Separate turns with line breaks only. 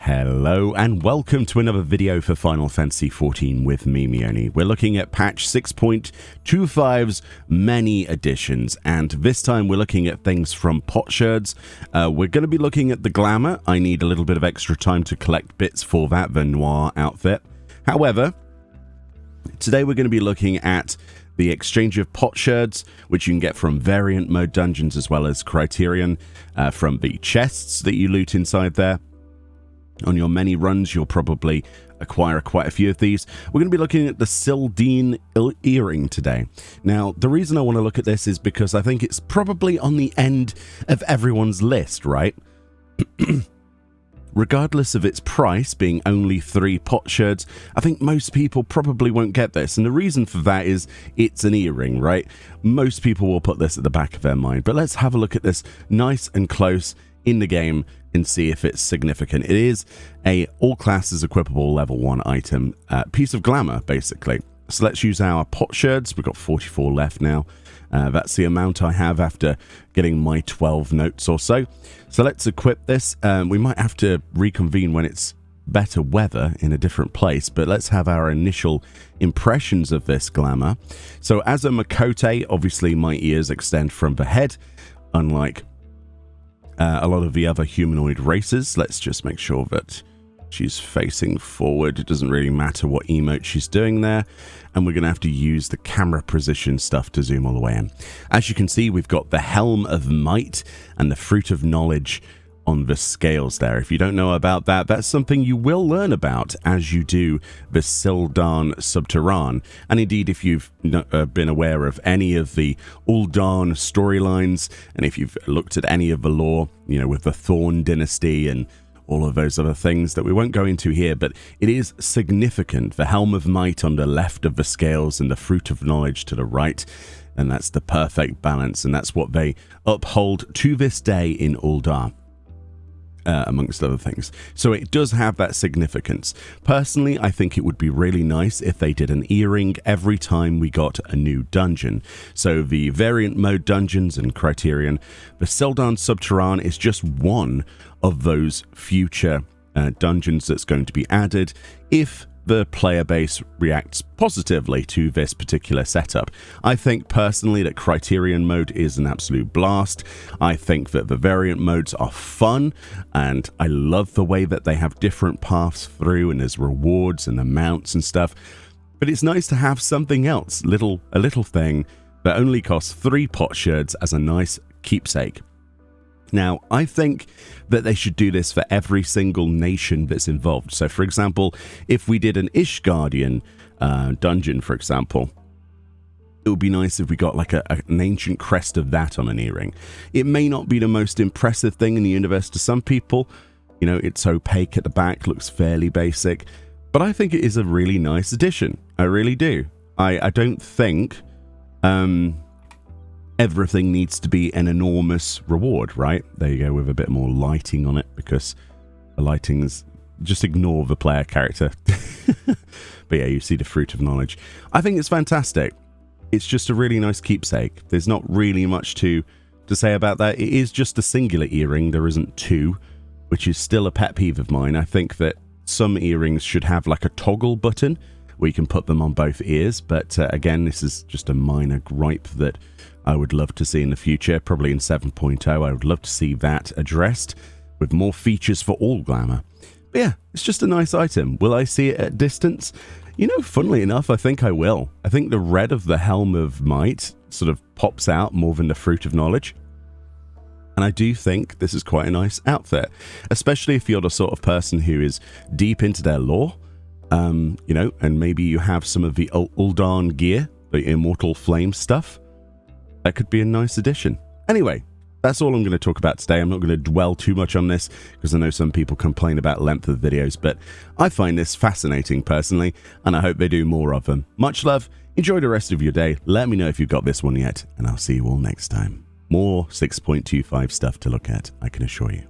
Hello and welcome to another video for Final Fantasy XIV with me, Meoni. We're looking at patch 6.25's many additions, and this time we're looking at things from potsherds. We're going to be looking at the Glamour. I need a little bit of extra time to collect bits for that, the Noir outfit. However, today we're going to be looking at the exchange of potsherds, which you can get from variant mode dungeons as well as Criterion, from the chests that you loot inside there. On your many runs, you'll probably acquire quite a few of these. We're going to be looking at the Sil'dihn earring today. Now, the reason I want to look at this is because I think it's probably on the end of everyone's list, right? Regardless of its price being only 3 potsherds, I think most people probably won't get this. And the reason for that is it's an earring, right? Most people will put this at the back of their mind. But let's have a look at this nice and close in the game and see if it's significant. It is a all classes equipable level 1 item, piece of glamour, basically. So let's use our potsherds. We've got 44 left now. That's the amount I have after getting my 12 notes or so. So let's equip this. We might have to reconvene when it's better weather in a different place, but let's have our initial impressions of this glamour. So as a Makote, obviously my ears extend from the head, unlike a lot of the other humanoid races. Let's just make sure that she's facing forward. It doesn't really matter what emote she's doing there. And we're going to have to use the camera position stuff to zoom all the way in. As you can see, we've got the Helm of Might and the Fruit of Knowledge on the scales there. If you don't know about that, that's something you will learn about as you do the Sil'dihn Subterrane. And indeed, if you've been aware of any of the Ul'dahn storylines, and if you've looked at any of the lore, you know, with the Thorn dynasty and all of those other things that we won't go into here, but it is significant. The Helm of Might on the left of the scales and the Fruit of Knowledge to the right. And that's the perfect balance. And that's what they uphold to this day in Ul'dahn. Amongst other things. So it does have that significance. Personally, I think it would be really nice if they did an earring every time we got a new dungeon. So the variant mode dungeons and Criterion, the Sil'dihn Subterrane is just one of those future dungeons that's going to be added if the player base reacts positively to this particular setup. I think personally that Criterion mode is an absolute blast. I think that the variant modes are fun, and I love the way that they have different paths through and there's rewards and the mounts and stuff. But it's nice to have something else, a little thing that only costs 3 potsherds as a nice keepsake. Now, I think that they should do this for every single nation that's involved. So, for example, if we did an Ishgardian dungeon, for example, it would be nice if we got like an ancient crest of that on an earring. It may not be the most impressive thing in the universe to some people. You know, it's opaque at the back, looks fairly basic. But I think it is a really nice addition. I really do. I don't think everything needs to be an enormous reward, right? There you go, with a bit more lighting on it, because the lighting's just ignore the player character. But yeah, you see the Fruit of Knowledge. I think it's fantastic. It's just a really nice keepsake. There's not really much to say about that. It is just a singular earring. There isn't 2, which is still a pet peeve of mine. I think that some earrings should have like a toggle button where you can put them on both ears. But again, this is just a minor gripe that I would love to see in the future, probably in 7.0. I would love to see that addressed with more features for all glamour. But yeah, it's just a nice item. Will I see it at distance? You know, funnily enough, I think I will. I think the red of the Helm of Might sort of pops out more than the Fruit of Knowledge. And I do think this is quite a nice outfit, especially if you're the sort of person who is deep into their lore, you know, and maybe you have some of the Ul'dahn gear, the Immortal Flame stuff. That could be a nice addition. Anyway, that's all I'm going to talk about today. I'm not going to dwell too much on this because I know some people complain about length of videos, but I find this fascinating personally, and I hope they do more of them. Much love. Enjoy the rest of your day. Let me know if you've got this one yet, and I'll see you all next time. More 6.25 stuff to look at, I can assure you.